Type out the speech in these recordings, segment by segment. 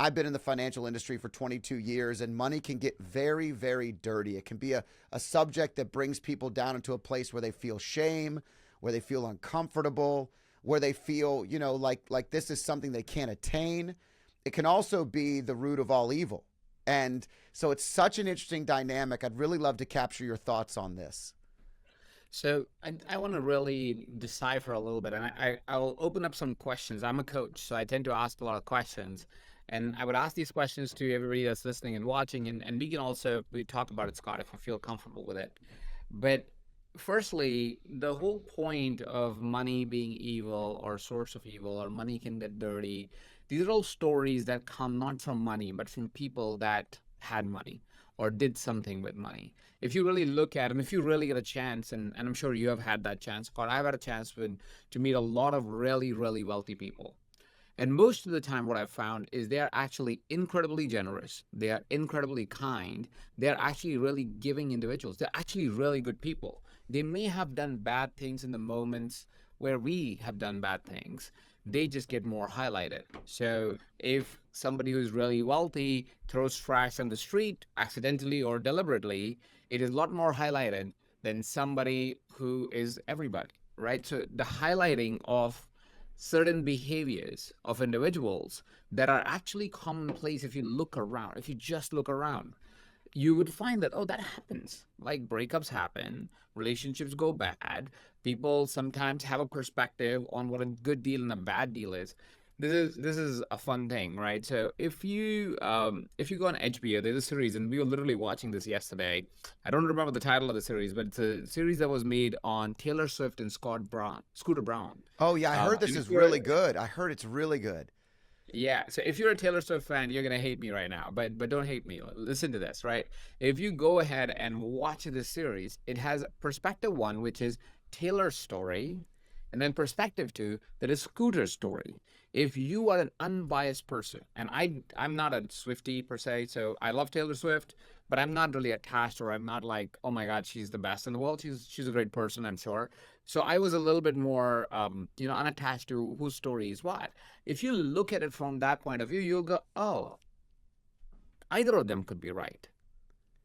I've been in the financial industry for 22 years, and money can get very, very dirty. It can be a subject that brings people down into a place where they feel shame, where they feel uncomfortable, where they feel, like this is something they can't attain. It can also be the root of all evil. And so it's such an interesting dynamic. I'd really love to capture your thoughts on this. So I want to really decipher a little bit, and I'll open up some questions. I'm a coach, so I tend to ask a lot of questions, and I would ask these questions to everybody that's listening and watching, and we talk about it, Scott, if you feel comfortable with it. But firstly, the whole point of money being evil or source of evil or money can get dirty, these are all stories that come not from money, but from people that had money or did something with money. If you really look at them, if you really get a chance, and I'm sure you have had that chance, Scott, I've had a chance to meet a lot of really, really wealthy people. And most of the time, what I've found is they are actually incredibly generous. They are incredibly kind. They are actually really giving individuals. They're actually really good people. They may have done bad things in the moments where we have done bad things. They just get more highlighted. So if somebody who's really wealthy throws trash on the street accidentally or deliberately, it is a lot more highlighted than somebody who is everybody, right? So the highlighting of certain behaviors of individuals that are actually commonplace, if you look around, if you just look around, you would find that, oh, that happens. Like breakups happen, relationships go bad. People sometimes have a perspective on what a good deal and a bad deal is. This is a fun thing, right? So if you go on HBO, there's a series, and we were literally watching this yesterday. I don't remember the title of the series, but it's a series that was made on Taylor Swift and Scooter Braun. Oh, yeah, I heard this And if is you're really good. I heard it's really good. Yeah, so if you're a Taylor Swift fan, you're gonna hate me right now, but don't hate me. Listen to this, right? If you go ahead and watch this series, it has perspective one, which is Taylor's story, and then perspective two, that is Scooter's story. If you are an unbiased person, and I'm not a Swiftie per se, so I love Taylor Swift, but I'm not really attached, or I'm not like, oh my God, she's the best in the world. She's a great person, I'm sure. So I was a little bit more, unattached to whose story is what. If you look at it from that point of view, you'll go, oh, either of them could be right.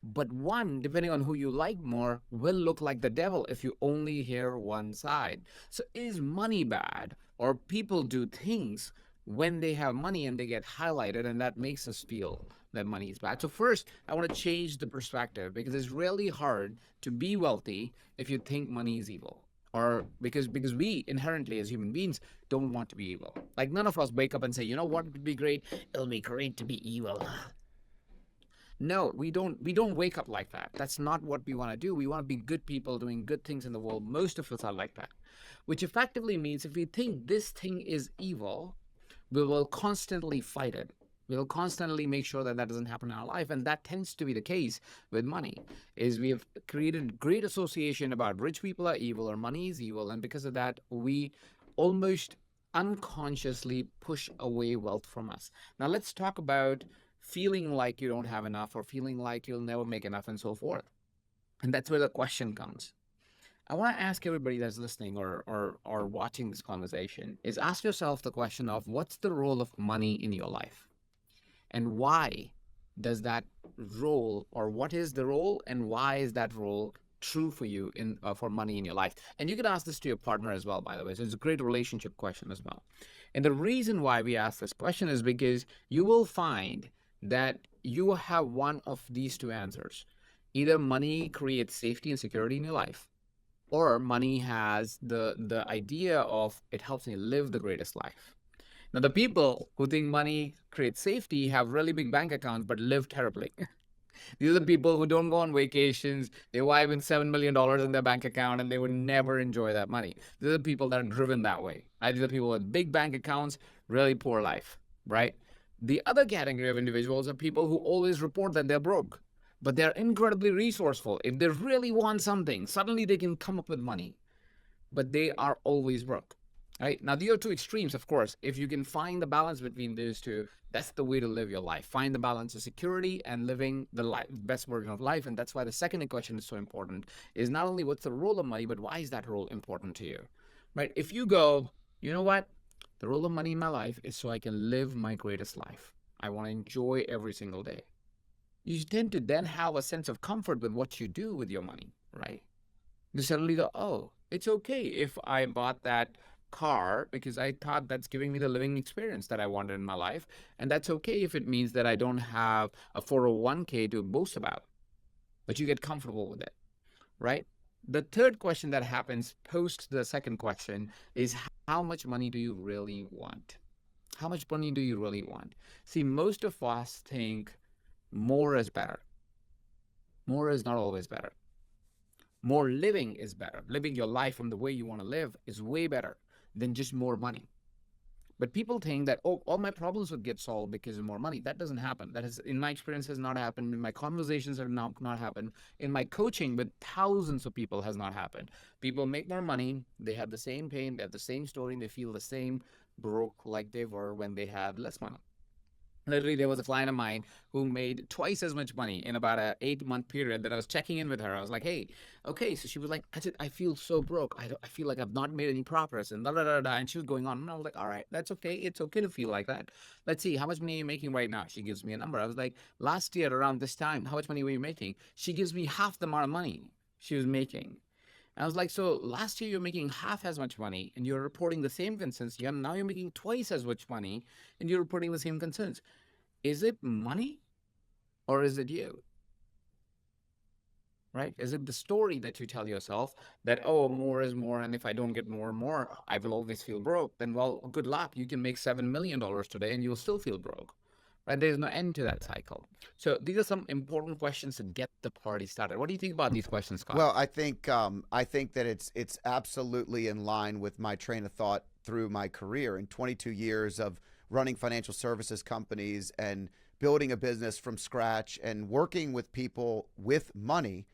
But one, depending on who you like more, will look like the devil if you only hear one side. So is money bad? Or people do things when they have money and they get highlighted, and that makes us feel that money is bad. So first, I want to change the perspective, because it's really hard to be wealthy if you think money is evil. Or because we inherently as human beings don't want to be evil. Like none of us wake up and say, you know what would be great? It'll be great to be evil. No, we don't wake up like that. That's not what we want to do. We want to be good people doing good things in the world. Most of us are like that. Which effectively means if we think this thing is evil, we will constantly fight it. We'll constantly make sure that that doesn't happen in our life. And that tends to be the case with money, is we have created great association about rich people are evil or money is evil. And because of that, we almost unconsciously push away wealth from us. Now let's talk about feeling like you don't have enough, or feeling like you'll never make enough, and so forth. And that's where the question comes. I want to ask everybody that's listening or watching this conversation is ask yourself the question of what's the role of money in your life? And why does that role, or what is the role, and why is that role true for you in for money in your life? And you can ask this to your partner as well, by the way. So it's a great relationship question as well. And the reason why we ask this question is because you will find that you have one of these two answers. Either money creates safety and security in your life, or money has the idea of it helps me live the greatest life. Now, the people who think money creates safety have really big bank accounts but live terribly. These are the people who don't go on vacations. They wipe in $7 million in their bank account and they would never enjoy that money. These are the people that are driven that way. Right? These are people with big bank accounts, really poor life, right? The other category of individuals are people who always report that they're broke, but they're incredibly resourceful. If they really want something, suddenly they can come up with money, but they are always broke. Right? Now, these are two extremes, of course. If you can find the balance between those two, that's the way to live your life. Find the balance of security and living the best version of life. And that's why the second question is so important, is not only what's the role of money, but why is that role important to you? Right? If you go, you know what? The role of money in my life is so I can live my greatest life. I want to enjoy every single day. You tend to then have a sense of comfort with what you do with your money, right? You suddenly go, oh, it's okay if I bought that car because I thought that's giving me the living experience that I wanted in my life. And that's okay if it means that I don't have a 401k to boast about, but you get comfortable with it, right? The third question that happens post the second question is, how much money do you really want? How much money do you really want? See, most of us think more is better. More is not always better. More living is better. Living your life from the way you want to live is way better than just more money. But people think that, oh, all my problems would get solved because of more money. That doesn't happen. That has, in my experience, has not happened. In my conversations have not happened. In my coaching with thousands of people has not happened. People make more money. They have the same pain. They have the same story. And they feel the same broke like they were when they had less money. Literally, there was a client of mine who made twice as much money in about an 8-month period that I was checking in with her. I was like, hey, okay. So she was like, I feel so broke. I feel like I've not made any progress and da da da da. And she was going on. And I was like, all right, that's okay. It's okay to feel like that. Let's see, how much money are you making right now? She gives me a number. I was like, last year around this time, how much money were you making? She gives me half the amount of money she was making. And I was like, so last year you're making half as much money and you're reporting the same concerns. Now you're making twice as much money and you're reporting the same concerns. Is it money or is it you? Right? Is it the story that you tell yourself that, oh, more is more, and if I don't get more and more, I will always feel broke? Then, well, good luck. You can make $7 million today and you'll still feel broke. Right? There's no end to that cycle. So these are some important questions to get the party started. What do you think about these questions, Scott? Well, I think that it's absolutely in line with my train of thought through my career in 22 years of running financial services companies and building a business from scratch and working with people with money.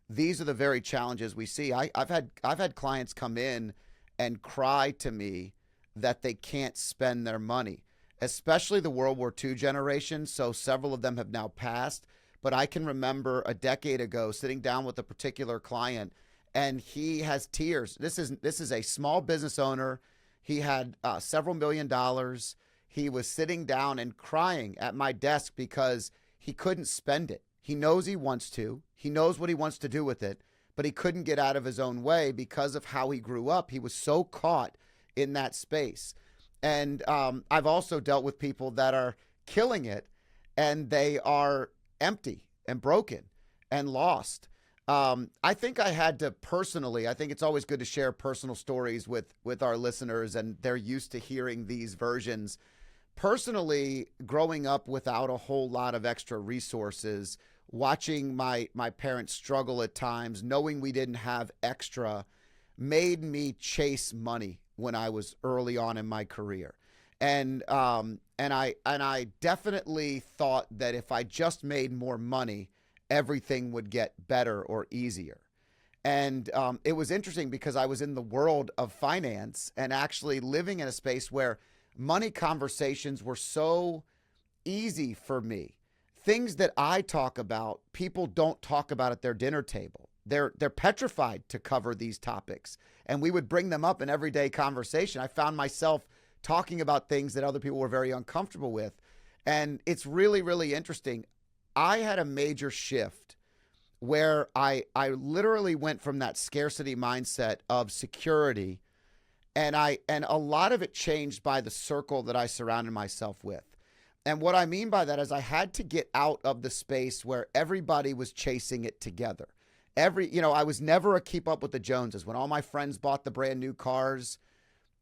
These are the very challenges we see. I've had clients come in and cry to me that they can't spend their money, especially the World War II generation. So several of them have now passed, but I can remember a decade ago sitting down with a particular client and he has tears. This is a small business owner. He had several $1 million. He was sitting down and crying at my desk because he couldn't spend it. He knows he wants to. He knows what he wants to do with it, but he couldn't get out of his own way because of how he grew up. He was so caught in that space. And I've also dealt with people that are killing it and they are empty and broken and lost. I think I had to personally, I think it's always good to share personal stories with our listeners, and they're used to hearing these versions. Personally, growing up without a whole lot of extra resources, watching my parents struggle at times, knowing we didn't have extra, made me chase money when I was early on in my career. And I definitely thought that if I just made more money, everything would get better or easier. And it was interesting because I was in the world of finance and actually living in a space where money conversations were so easy for me. Things that I talk about, people don't talk about at their dinner table. They're petrified to cover these topics. And we would bring them up in everyday conversation. I found myself talking about things that other people were very uncomfortable with. And it's really, really interesting. I had a major shift where I literally went from that scarcity mindset of security, and a lot of it changed by the circle that I surrounded myself with. And what I mean by that is I had to get out of the space where everybody was chasing it together. I was never a keep up with the Joneses. When all my friends bought the brand new cars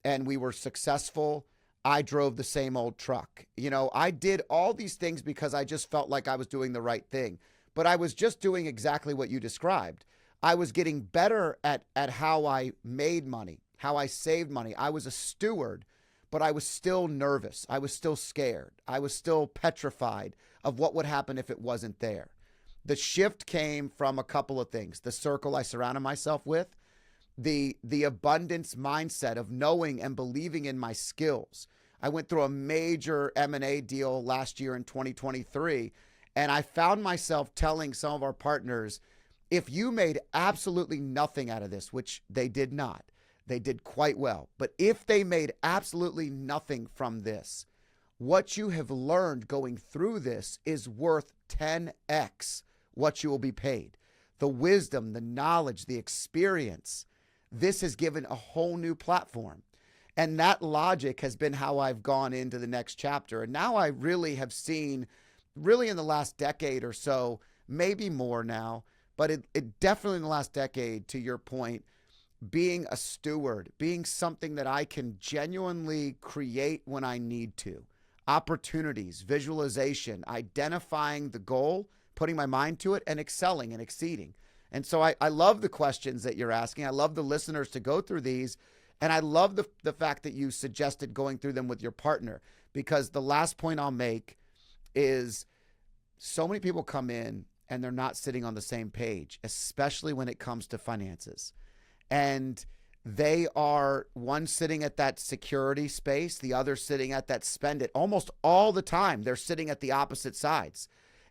and we were successful, I drove the same old truck. I did all these things because I just felt like I was doing the right thing. But I was just doing exactly what you described. I was getting better at how I made money, how I saved money. I was a steward, but I was still nervous. I was still scared. I was still petrified of what would happen if it wasn't there. The shift came from a couple of things: the circle I surrounded myself with, the abundance mindset of knowing and believing in my skills. I went through a major M&A deal last year in 2023, and I found myself telling some of our partners, if you made absolutely nothing out of this, which they did not, they did quite well, but if they made absolutely nothing from this, what you have learned going through this is worth 10x what you will be paid. The wisdom, the knowledge, the experience, this has given a whole new platform. And that logic has been how I've gone into the next chapter. And now I really have seen, really in the last decade or so, maybe more now, but it definitely in the last decade, to your point, being a steward, being something that I can genuinely create when I need to. Opportunities, visualization, identifying the goal, putting my mind to it, and excelling and exceeding. And so I love the questions that you're asking. I love the listeners to go through these. And I love the fact that you suggested going through them with your partner, because the last point I'll make is so many people come in and they're not sitting on the same page, especially when it comes to finances. And they are one sitting at that security space, the other sitting at that spend it. Almost all the time, they're sitting at the opposite sides.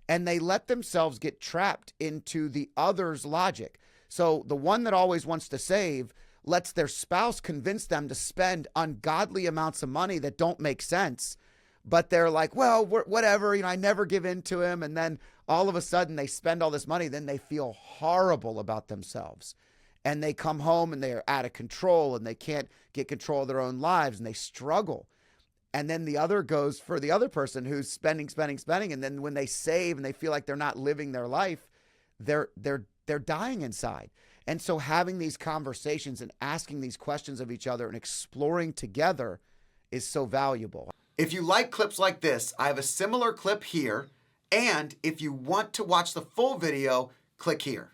And they let themselves get trapped into the other's logic. So the one that always wants to save lets their spouse convince them to spend ungodly amounts of money that don't make sense. But they're like, well, whatever, I never give in to him. And then all of a sudden they spend all this money. Then they feel horrible about themselves. And they come home and they're out of control and they can't get control of their own lives and they struggle. And then the other goes for the other person who's spending. And then when they save and they feel like they're not living their life, they're dying inside. And so having these conversations and asking these questions of each other and exploring together is so valuable. If you like clips like this, I have a similar clip here. And if you want to watch the full video, click here.